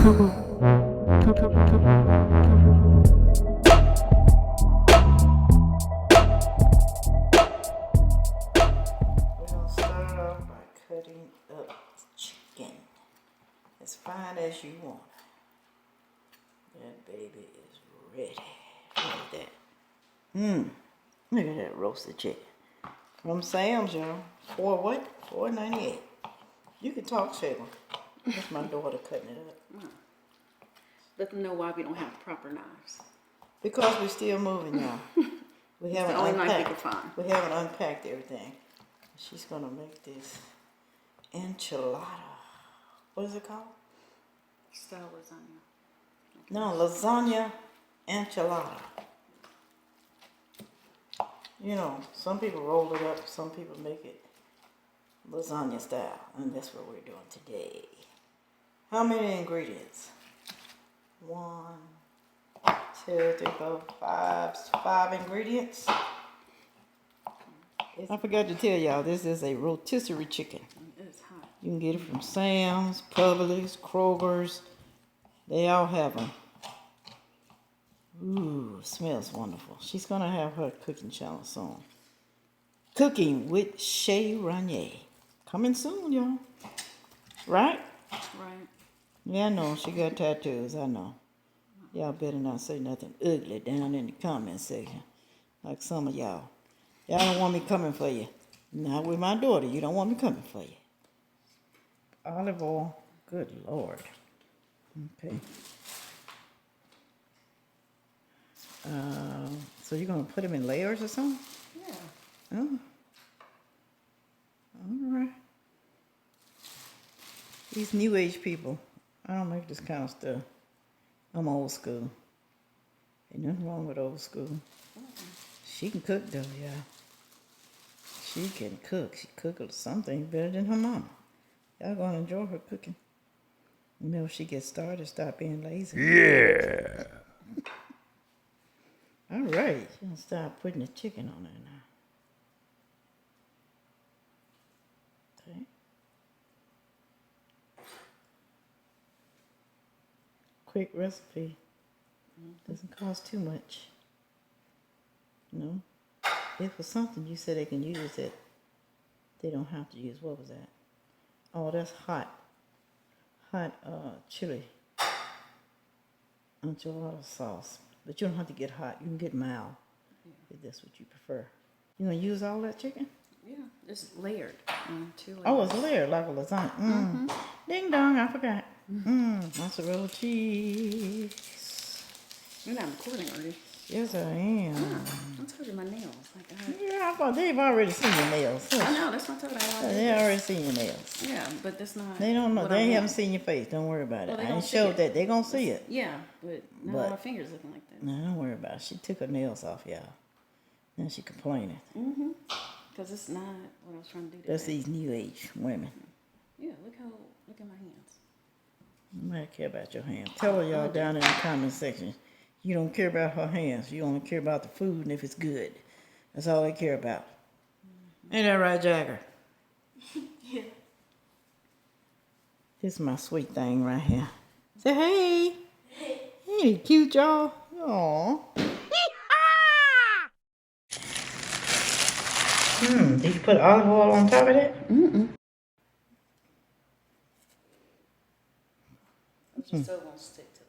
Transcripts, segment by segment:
start off by cutting up the chicken as fine as you want. That baby is ready. Look at that. Look at that roasted chicken. From Sam's, y'all. For what? $4.98. You can talk, Shayla. That's my daughter cutting it up. Let them know why we don't have proper knives. Because we're still moving, y'all. We haven't unpacked. We haven't unpacked everything. She's gonna make this enchilada. What is it called? Style lasagna. No, lasagna enchilada. You know, some people roll it up, some people make it lasagna style, and that's what we're doing today. How many ingredients? 1, 2, 3, 4, 5. 5 ingredients. I forgot to tell y'all, this is a rotisserie chicken. It's hot. You can get it from Sam's, Publix, Kroger's. They all have them. Ooh, smells wonderful. She's going to have her cooking channel soon. Cooking with Shay Ranier. Coming soon, y'all. Right? Right. Yeah, I know. She got tattoos. I know. Y'all better not say nothing ugly down in the comment section. Like some of y'all. Y'all don't want me coming for you. Not with my daughter. You don't want me coming for you. Olive oil. Good Lord. Okay. So you're going to put them in layers or something? Yeah. Oh. All right. These new age people, I don't make this kind of stuff. I'm old school. Ain't nothing wrong with old school. She can cook though, yeah. She can cook. She cooks something better than her mama. Y'all gonna enjoy her cooking. You know, if she gets started, stop being lazy. Yeah. All right, she's gonna start putting the chicken on there now. Okay. Quick recipe. Doesn't cost too much. No. If for something you said they can use it, they don't have to use. What was that? Oh, that's hot. Hot chili. Enchilada sauce. But you don't have to get hot. You can get mild. If that's what you prefer. You gonna use all that chicken? Yeah, it's layered. 2 layers. Oh, it's layered like a lasagna. Ding dong, I forgot. Mozzarella cheese. You're not recording, are you? Yes, I am. I'm touching my nails. Yeah, I thought they've already seen your nails. I know, that's what I told you. They already seen your nails. Yeah, but that's not. They don't know. what They I haven't want. seen your face. Don't worry about it. Well, I ain't showed that. They gonna see it. Yeah, but not all my fingers looking like that. No, don't worry about it. She took her nails off, y'all. Now she complaining. Because it's not what I was trying to do today. That's these new age women. Yeah, look at my hands. Nobody care about your hands. Tell her y'all down in the comment section. You don't care about her hands. You only care about the food and if it's good. That's all they care about. Ain't that right, Jagger? Yeah. This is my sweet thing right here. Say hey. Hey. Ain't it cute, y'all? Aw. Did you put olive oil on top of that? It's still gonna stick to the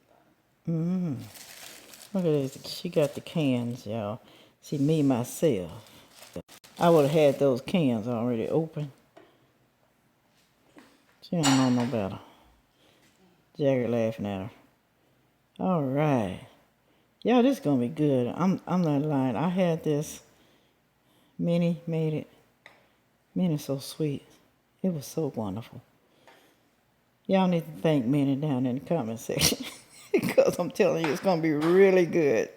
bottom. Look at this. She got the cans, y'all. See, me, myself. I would have had those cans already open. She don't know no better. Jagger laughing at her. All right. Yeah, this is going to be good. I'm not lying. I had this. Minnie made it. Minnie's so sweet. It was so wonderful. Y'all need to thank Minnie down in the comment section. Because I'm telling you, it's going to be really good.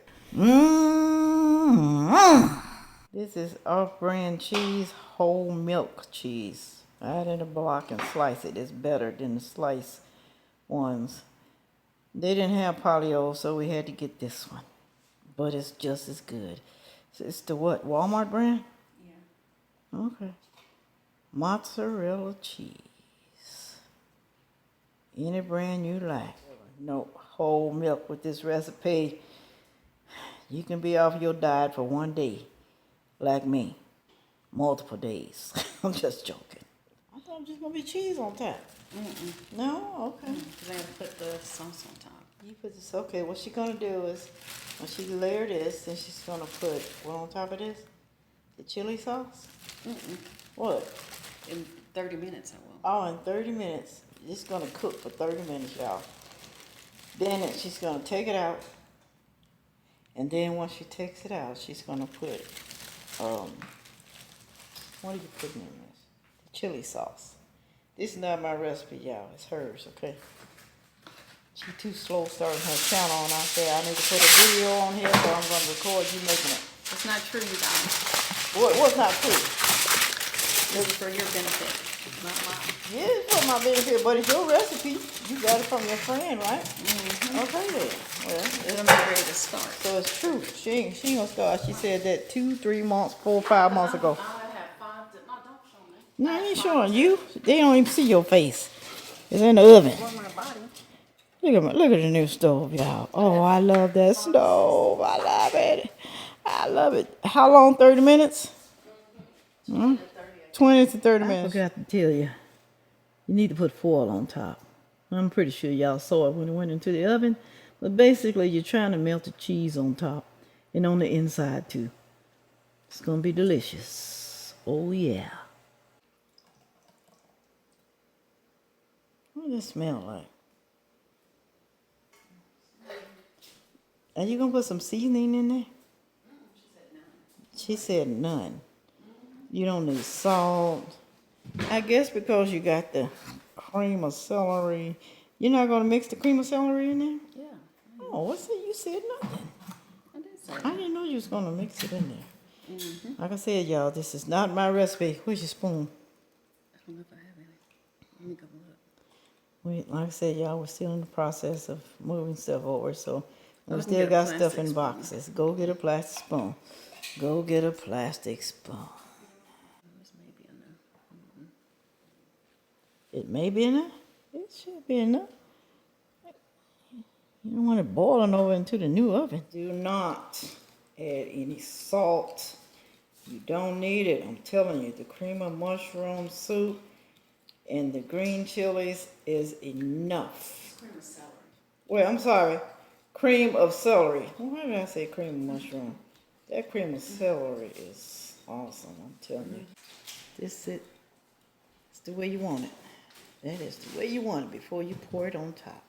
This is off-brand cheese, whole milk cheese. Add in a block and slice it. It's better than the slice ones. They didn't have polio, so we had to get this one. But it's just as good. So it's the what? Walmart brand? Yeah. Okay. Mozzarella cheese. Any brand you like. no whole milk with this recipe. You can be off your diet for one day, like me. Multiple days. I'm just joking. I thought it was just gonna be cheese on top. No? Okay. Because I gotta put the sauce on top. You put this, okay, what she's gonna do is, when she layer this, then she's gonna put, what on top of this? The chili sauce? What? In 30 minutes I will. Oh, in 30 minutes. It's gonna cook for 30 minutes, y'all. Then she's gonna take it out. And then once she takes it out, she's gonna put, what are you putting in this? Chili sauce. This is not my recipe, y'all. It's hers, okay? She too slow starting her channel, and I said I need to put a video on here, so I'm gonna record you making it. It's not true, you guys. What's not true? This is for your benefit, not mine. Yeah, it's for my benefit, but it's your recipe. You got it from your friend, right? Okay then. Well, I'm ready to start. so it's true. She ain't gonna start. She said that 2, 3 months, 4, 5 months ago. I have 5 to, no, don't show me. No, I ain't showing you. They don't even see your face. It's in the oven. For my body. Look at the new stove, y'all. Oh, I love that stove. I love it. I love it. How long? 30 minutes? 20 to 30 minutes. I forgot to tell you. You need to put foil on top. I'm pretty sure y'all saw it when it went into the oven. But basically, you're trying to melt the cheese on top and on the inside, too. It's going to be delicious. Oh, yeah. What does it smell like? Are you going to put some seasoning in there? She said none. You don't need salt. I guess because you got the cream of celery. You're not going to mix the cream of celery in there? Yeah. Oh, what's it? You said nothing. I did say I didn't know you was going to mix it in there. Like I said, y'all, this is not my recipe. Where's your spoon? I don't know if I have any. Let me go look. Like I said, y'all, we're still in the process of moving stuff over, so we can still get a got stuff plastic in spoon. boxes. Go get a plastic spoon. Go get a plastic spoon. This may be enough. It may be enough. It should be enough. You don't want it boiling over into the new oven. Do not add any salt. You don't need it. I'm telling you, the cream of mushroom soup and the green chilies is enough. Cream of celery. Well, I'm sorry. Cream of celery. Why did I say cream of mushroom? That cream of celery is awesome, I'm telling you. This is it. It's the way you want it. That is the way you want it before you pour it on top.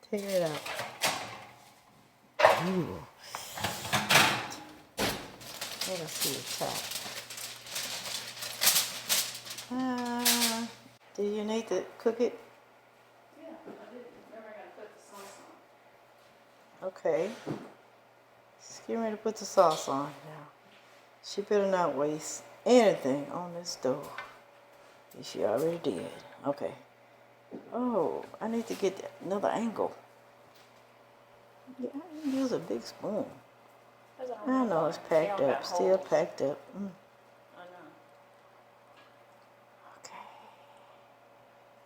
Take it out. Ooh. Let us see the top. Do you need to cook it? Yeah, I did. Remember, I gotta put the sauce on. Okay. Just get ready to put the sauce on now. She better not waste anything on this stove. She already did. Okay. Oh, I need to get another angle. Yeah, I can use a big spoon. I know it's packed up, still packed up. I know. Okay.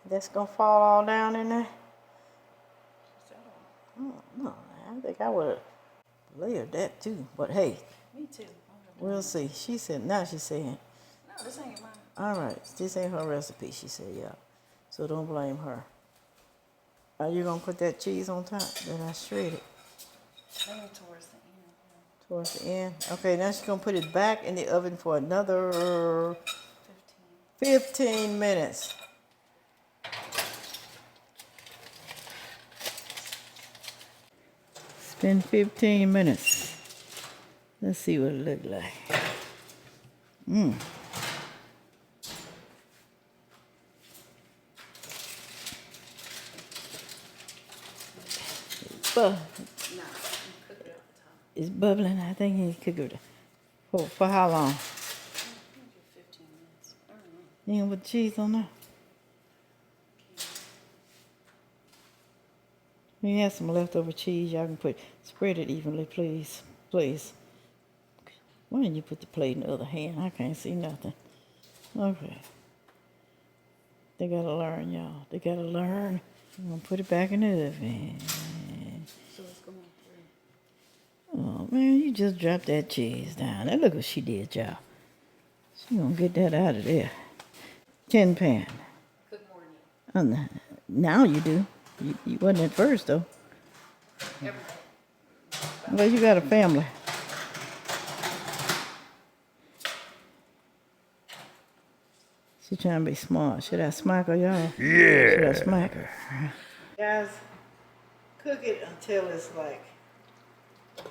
That's gonna fall all down in there? Oh, no, I think I would have layered that too. But hey, Me too. we'll see. She said, now she's saying, No, this ain't mine. all right, this ain't her recipe, she said, yeah. So don't blame her. Are you gonna put that cheese on top that I shredded? Maybe towards the end. Towards the end? Okay, now she's gonna put it back in the oven for another 15 minutes. It's been 15 minutes. Let's see what it looked like. No, cook it at the top. It's bubbling. I think you cook it for how long? 15 minutes. I don't know. You gonna put cheese on there? We have some leftover cheese. Y'all can spread it evenly, please. Please. Why didn't you put the plate in the other hand? I can't see nothing. Okay. They gotta learn, y'all. They gotta learn. I'm gonna put it back in the oven. So it's going through. Oh man, you just dropped that cheese down. Now look what she did, y'all. She gonna get that out of there. Tin pan. Good morning. Now you do. You wasn't at first though. Every day. Well, you got a family. She trying to be smart. Should I smack her, y'all? Yeah. Should I smack her? Guys, cook it until it's like a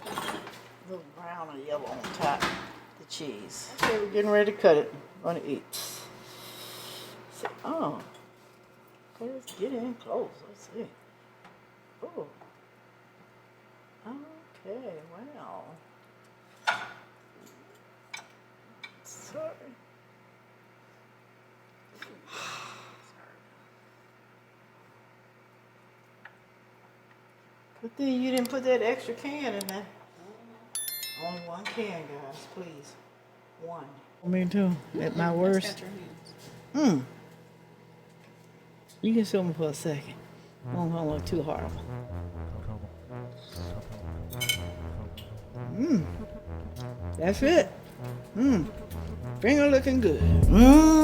little brown or yellow on top. The cheese. Okay, we're getting ready to cut it. Gonna eat. Oh. Okay, let's get in close. Let's see. Oh. Okay, wow. Sorry. Good thing you didn't put that extra can in there. Only one can, guys, please. One. Me too. At my worst. You can show me for a second. I don't want to look too horrible. That's it. Finger looking good. Ooh.